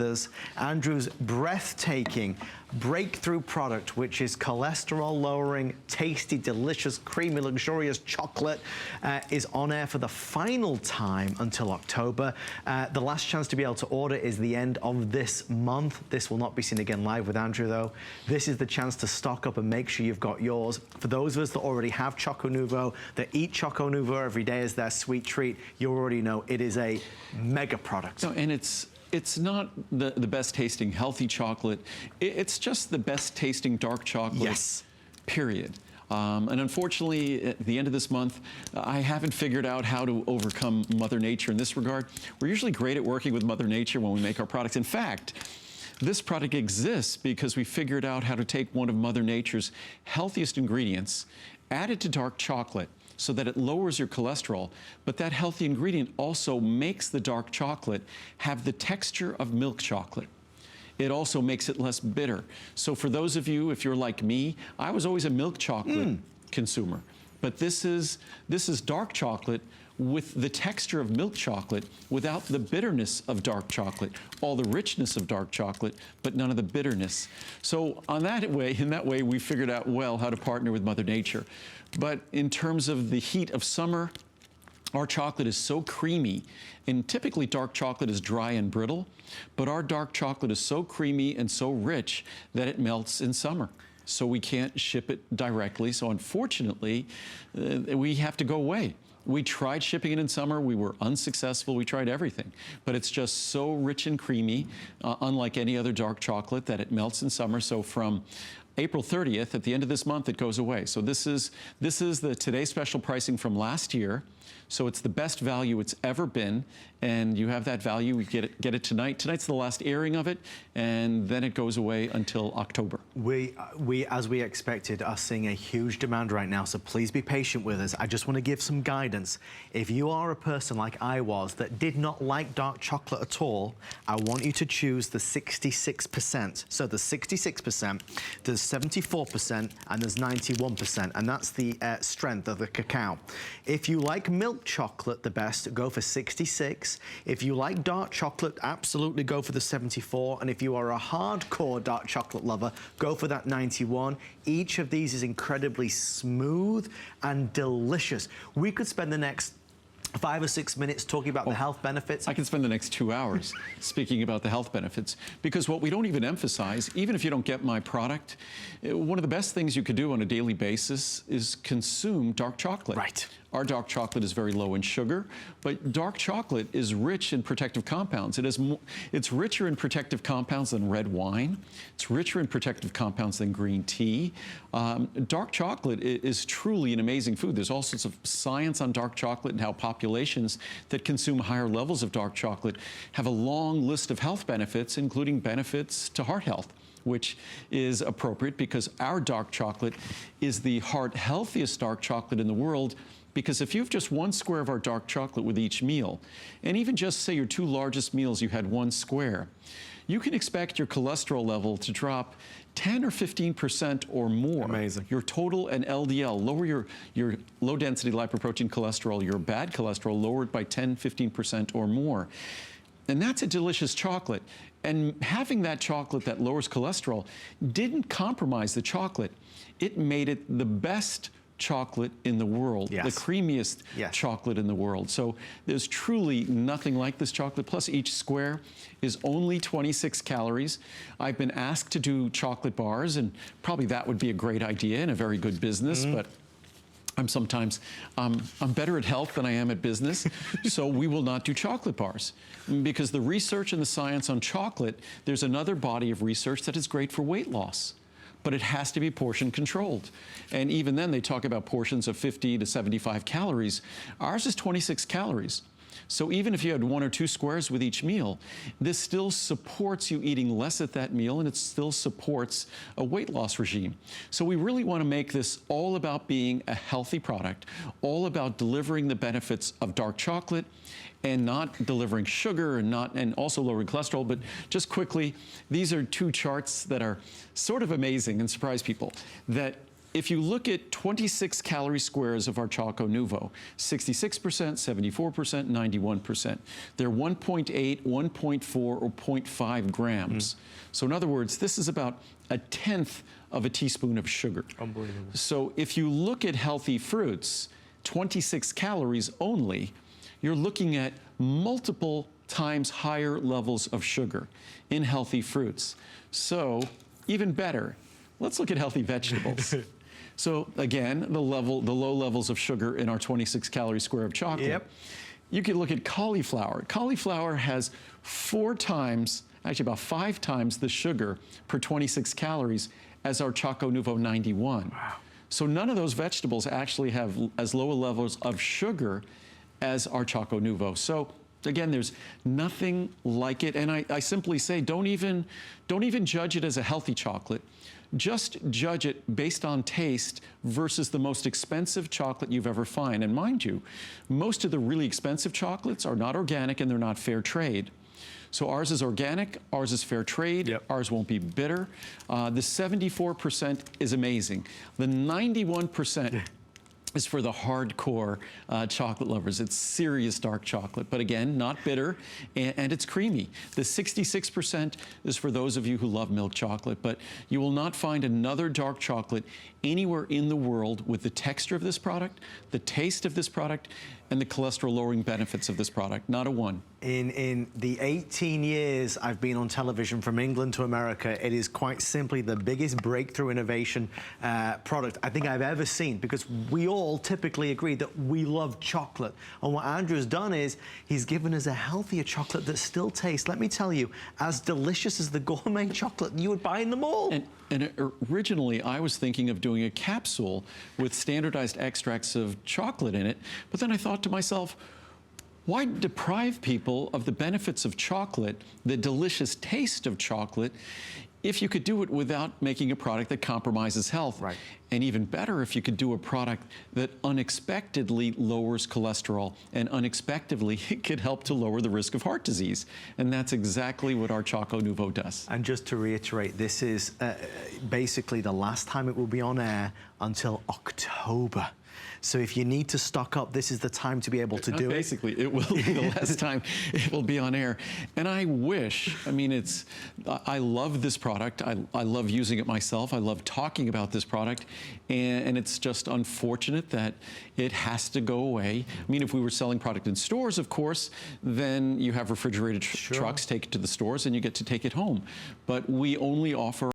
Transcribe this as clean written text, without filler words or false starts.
Us Andrew's breathtaking breakthrough product, which is cholesterol lowering, tasty, delicious, creamy, luxurious chocolate, is on air for the final time until October. The last chance to be able to order is the end of this month. This will not be seen again live with Andrew though. This is the chance to stock up and make sure you've got yours. For those of us that already have ChocoNuvo, that eat ChocoNuvo every day as their sweet treat, you already know it is a mega product. No, and it's not the best tasting healthy chocolate. It's just the best tasting dark chocolate. Yes. Period. And unfortunately, at the end of this month, I haven't figured out how to overcome Mother Nature in this regard. We're usually great at working with Mother Nature when we make our products. In fact, this product exists because we figured out how to take one of Mother Nature's healthiest ingredients, add it to dark chocolate, so that it lowers your cholesterol, but that healthy ingredient also makes the dark chocolate have the texture of milk chocolate. It also makes it less bitter. So for those of you, if you're like me, I was always a milk chocolate consumer, but this is dark chocolate with the texture of milk chocolate without the bitterness of dark chocolate, all the richness of dark chocolate, but none of the bitterness. So in that way, we figured out well how to partner with Mother Nature. But in terms of the heat of summer, our chocolate is so creamy, and typically dark chocolate is dry and brittle, but our dark chocolate is so creamy and so rich that it melts in summer. So we can't ship it directly. So unfortunately, we have to go away. We tried shipping it in summer. We were unsuccessful. We tried everything. But it's just so rich and creamy, unlike any other dark chocolate, that it melts in summer. So from April 30th, at the end of this month, it goes away. So this is the Today Special pricing from last year. So it's the best value it's ever been, and you have that value. We get it tonight. Tonight's the last airing of it, and then it goes away until October. We, as we expected, are seeing a huge demand right now, so please be patient with us. I just want to give some guidance. If you are a person like I was that did not like dark chocolate at all, I want you to choose the 66%. So there's 66%, there's 74%, and there's 91%, and that's the strength of the cacao. If you like milk chocolate the best, go for 66. If you like dark chocolate, absolutely go for the 74. And if you are a hardcore dark chocolate lover, go for that 91. Each of these is incredibly smooth and delicious. We could spend the next 5 or 6 minutes talking about the health benefits. I can spend the next 2 hours speaking about the health benefits, because what we don't even emphasize, even if you don't get my product, one of the best things you could do on a daily basis is consume dark chocolate. Right. Our dark chocolate is very low in sugar, but dark chocolate is rich in protective compounds. It's richer in protective compounds than red wine. It's richer in protective compounds than green tea. Dark chocolate is truly an amazing food. There's all sorts of science on dark chocolate and how populations that consume higher levels of dark chocolate have a long list of health benefits, including benefits to heart health, which is appropriate because our dark chocolate is the heart healthiest dark chocolate in the world. Because if you have just 1 square of our dark chocolate with each meal, and even just say your 2 largest meals, you had 1 square, you can expect your cholesterol level to drop 10 or 15% or more. Amazing. Your total and LDL, lower your low density lipoprotein cholesterol, your bad cholesterol lowered by 10, 15% or more. And that's a delicious chocolate. And having that chocolate that lowers cholesterol didn't compromise the chocolate. It made it the best chocolate in the world, the creamiest chocolate in the world. So there's truly nothing like this chocolate. Plus each square is only 26 calories. I've been asked to do chocolate bars, and probably that would be a great idea and a very good business, but I'm better at health than I am at business, so we will not do chocolate bars. Because the research and the science on chocolate, there's another body of research that is great for weight loss, but it has to be portion controlled. And even then they talk about portions of 50 to 75 calories. Ours is 26 calories. So even if you had 1 or 2 squares with each meal, this still supports you eating less at that meal, and it still supports a weight loss regime. So we really want to make this all about being a healthy product, all about delivering the benefits of dark chocolate and not delivering sugar and also lowering cholesterol. But just quickly, these are 2 charts that are sort of amazing and surprise people. That if you look at 26 calorie squares of our ChocoNuvo, 66%, 74%, 91%. They're 1.8, 1.4, or 0.5 grams. So in other words, this is about a tenth of a teaspoon of sugar. Unbelievable. So if you look at healthy fruits, 26 calories only, you're looking at multiple times higher levels of sugar in healthy fruits. So even better, let's look at healthy vegetables. So again, the low levels of sugar in our 26 calorie square of chocolate. Yep. You can look at cauliflower. Cauliflower has 4 times, actually about 5 times the sugar per 26 calories as our ChocoNuvo 91. Wow. So none of those vegetables actually have as low levels of sugar as our ChocoNuvo. So again, there's nothing like it. And I simply say, don't even judge it as a healthy chocolate. Just judge it based on taste versus the most expensive chocolate you've ever found. And mind you, most of the really expensive chocolates are not organic and they're not fair trade. So ours is organic, ours is fair trade, Yep. ours won't be bitter. The 74% is amazing. The 91% is for the hardcore chocolate lovers. It's serious dark chocolate, but again, not bitter, and it's creamy. The 66% is for those of you who love milk chocolate, but you will not find another dark chocolate anywhere in the world with the texture of this product, the taste of this product, and the cholesterol-lowering benefits of this product. Not a one. In the 18 years I've been on television from England to America, it is quite simply the biggest breakthrough innovation product I think I've ever seen, because we all typically agree that we love chocolate. And what Andrew's done is he's given us a healthier chocolate that still tastes, let me tell you, as delicious as the gourmet chocolate you would buy in the mall. And originally, I was thinking of doing a capsule with standardized extracts of chocolate in it, but then I thought to myself, why deprive people of the benefits of chocolate, the delicious taste of chocolate, if you could do it without making a product that compromises health? Right. And even better, if you could do a product that unexpectedly lowers cholesterol and unexpectedly it could help to lower the risk of heart disease. And that's exactly what our ChocoNuvo does. And just to reiterate, this is basically the last time it will be on air until October. So if you need to stock up, this is the time to be able to do it. Basically, it will be the last time it will be on air. And I wish, I mean, I love this product. I love using it myself. I love talking about this product. And it's just unfortunate that it has to go away. I mean, if we were selling product in stores, of course, then you have refrigerated trucks, take it to the stores, and you get to take it home. But we only offer